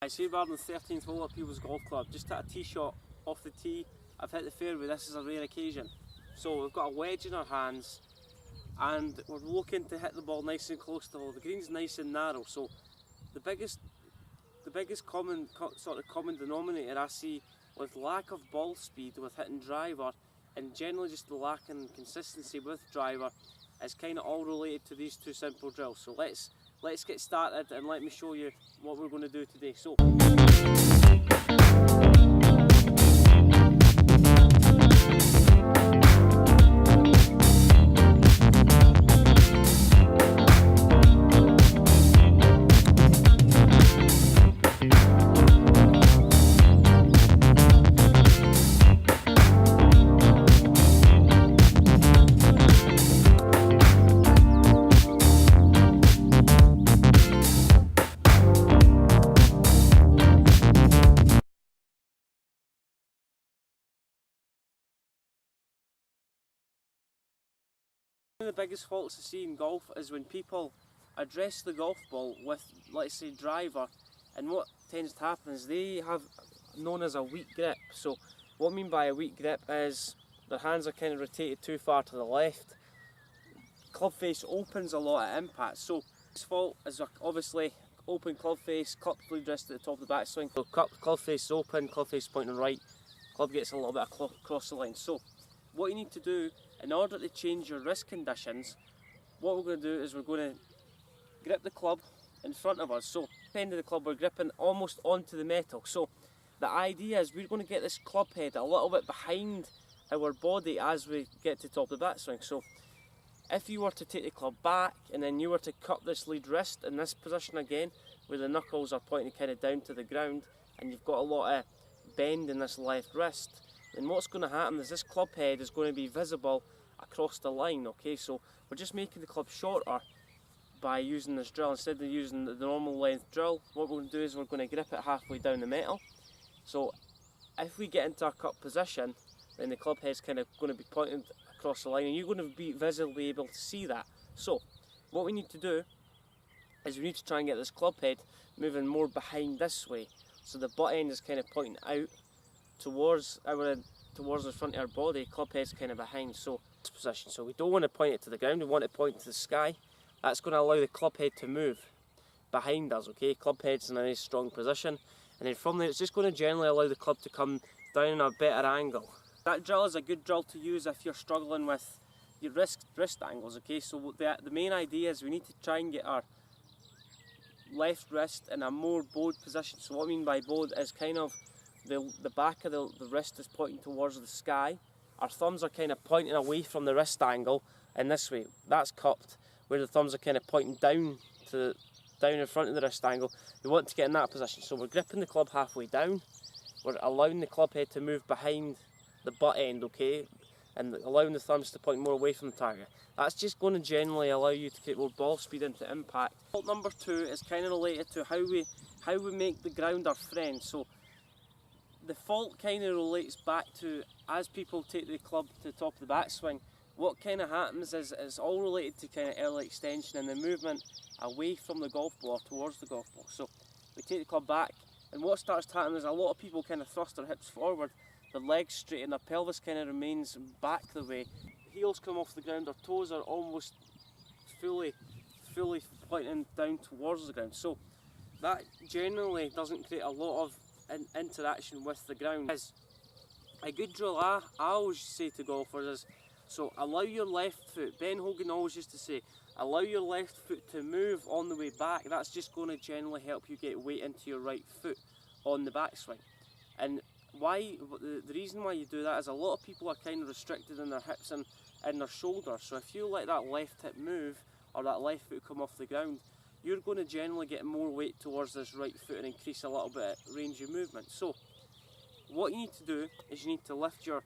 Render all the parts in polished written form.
I say rather than 13th hole at people's golf club, just hit a tee shot off the tee. I've hit the fairway. This is a rare occasion. So we've got a wedge in our hands and we're looking to hit the ball nice and close to the hole. The green's nice and narrow, so the biggest common denominator I see with lack of ball speed with hitting driver, and generally just the lack in consistency with driver, is kind of all related to these two simple drills. So let's get started and let me show you what we're going to do today. So one of the biggest faults I see in golf is when people address the golf ball with, let's say, driver, and what tends to happen is they have known as a weak grip. So what I mean by a weak grip is their hands are kind of rotated too far to the left. Club face opens a lot at impact. So this fault is obviously open club face, club lead wrist at the top of the backswing. So club face is open, club face pointing right, club gets a little bit across the line. So what you need to do in order to change your wrist conditions, what we're going to do is we're going to grip the club in front of us. So the end of the club we're gripping almost onto the metal. So the idea is we're going to get this club head a little bit behind our body as we get to the top of the backswing. So if you were to take the club back and then you were to cup this lead wrist in this position again, where the knuckles are pointing kind of down to the ground and you've got a lot of bend in this left wrist, then what's going to happen is this club head is going to be visible across the line. Okay, so we're just making the club shorter by using this drill instead of using the normal length drill. What we're going to do is we're going to grip it halfway down the metal. So if we get into our cup position, then the club head's kind of going to be pointing across the line and you're going to be visibly able to see that. So what we need to do is we need to try and get this club head moving more behind this way. So the butt end is kind of pointing out towards the front of our body, club head's kind of behind. So this position, so we don't want to point it to the ground, we want to point to the sky. That's going to allow the club head to move behind us. Okay, club head's in a nice strong position, and then from there it's just going to generally allow the club to come down in a better angle. That drill is a good drill to use if you're struggling with your wrist angles. Okay, so the main idea is we need to try and get our left wrist in a more bowed position. So what I mean by bowed is kind of the back of the wrist is pointing towards the sky. Our thumbs are kind of pointing away from the wrist angle in this way. That's cupped, where the thumbs are kind of pointing down in front of the wrist angle. We want to get in that position. So we're gripping the club halfway down. We're allowing the club head to move behind the butt end, okay, and allowing the thumbs to point more away from the target. That's just going to generally allow you to get more ball speed into impact. Fault number 2 is kind of related to how we make the ground our friend. So the fault kind of relates back to, as people take the club to the top of the backswing, what kind of happens is it's all related to kind of early extension and the movement away from the golf ball towards the golf ball. So we take the club back, and what starts to happen is a lot of people kind of thrust their hips forward, their legs straight, and their pelvis kind of remains back the way. Heels come off the ground, their toes are almost fully pointing down towards the ground. So that generally doesn't create a lot of interaction with the ground. Is a good drill I always say to golfers is, so allow your left foot, Ben Hogan always used to say, allow your left foot to move on the way back. That's just going to generally help you get weight into your right foot on the backswing. And the reason why you do that is a lot of people are kind of restricted in their hips and in their shoulders. So if you let that left hip move or that left foot come off the ground, you're going to generally get more weight towards this right foot and increase a little bit of range of movement. So what you need to do is you need to lift your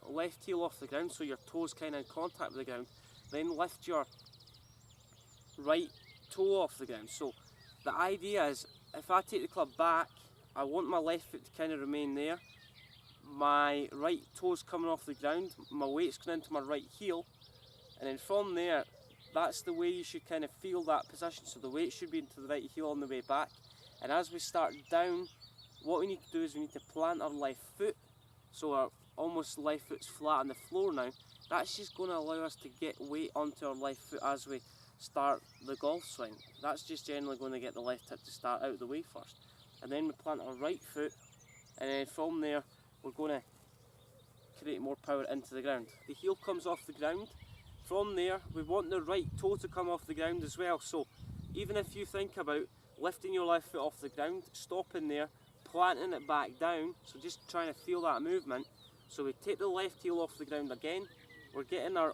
left heel off the ground so your toes kind of in contact with the ground, then lift your right toe off the ground. So the idea is, if I take the club back, I want my left foot to kind of remain there, my right toe's coming off the ground, my weight's going into my right heel, and then from there, that's the way you should kind of feel that position. So the weight should be into the right heel on the way back, And as we start down, what we need to do is we need to plant our left foot, so our almost left foot's flat on the floor now. That's just going to allow us to get weight onto our left foot as we start the golf swing. That's just generally going to get the left hip to start out of the way first. And then we plant our right foot, and then from there we're going to create more power into the ground. The heel comes off the ground. From there we want the right toe to come off the ground as well. So even if you think about lifting your left foot off the ground, stopping there, planting it back down, so just trying to feel that movement. So we take the left heel off the ground again, we're getting our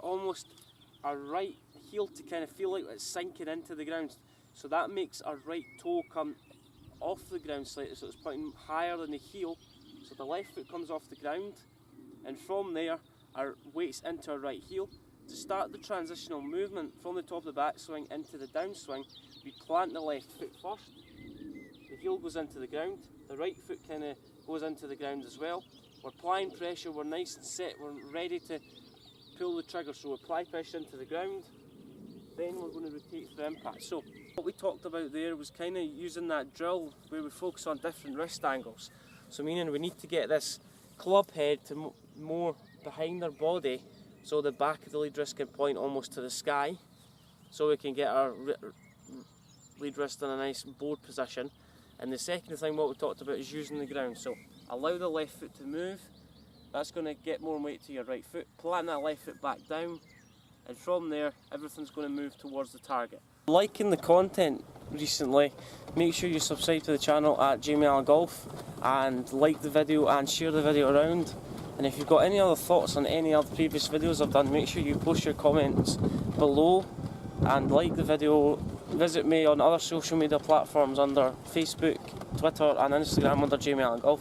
right heel to kind of feel like it's sinking into the ground. So that makes our right toe come off the ground slightly, so it's pointing higher than the heel. So the left foot comes off the ground, and from there our weight's into our right heel. To start the transitional movement from the top of the backswing into the downswing, we plant the left foot first, the heel goes into the ground, the right foot kind of goes into the ground as well. We're applying pressure, we're nice and set, we're ready to pull the trigger, so we apply pressure into the ground, then we're going to rotate for impact. So what we talked about there was kind of using that drill where we focus on different wrist angles. So meaning we need to get this club head to more behind our body, so the back of the lead wrist can point almost to the sky, so we can get our lead wrist in a nice board position. And the second thing what we talked about is using the ground. So allow the left foot to move, that's going to get more weight to your right foot, plant that left foot back down, and from there everything's going to move towards the target. Liking the content recently, make sure you subscribe to the channel at Jamie Allen Golf, and like the video and share the video around. And if you've got any other thoughts on any other previous videos I've done, make sure you post your comments below and like the video. Visit me on other social media platforms under Facebook, Twitter and Instagram under Jamie Allen Golf.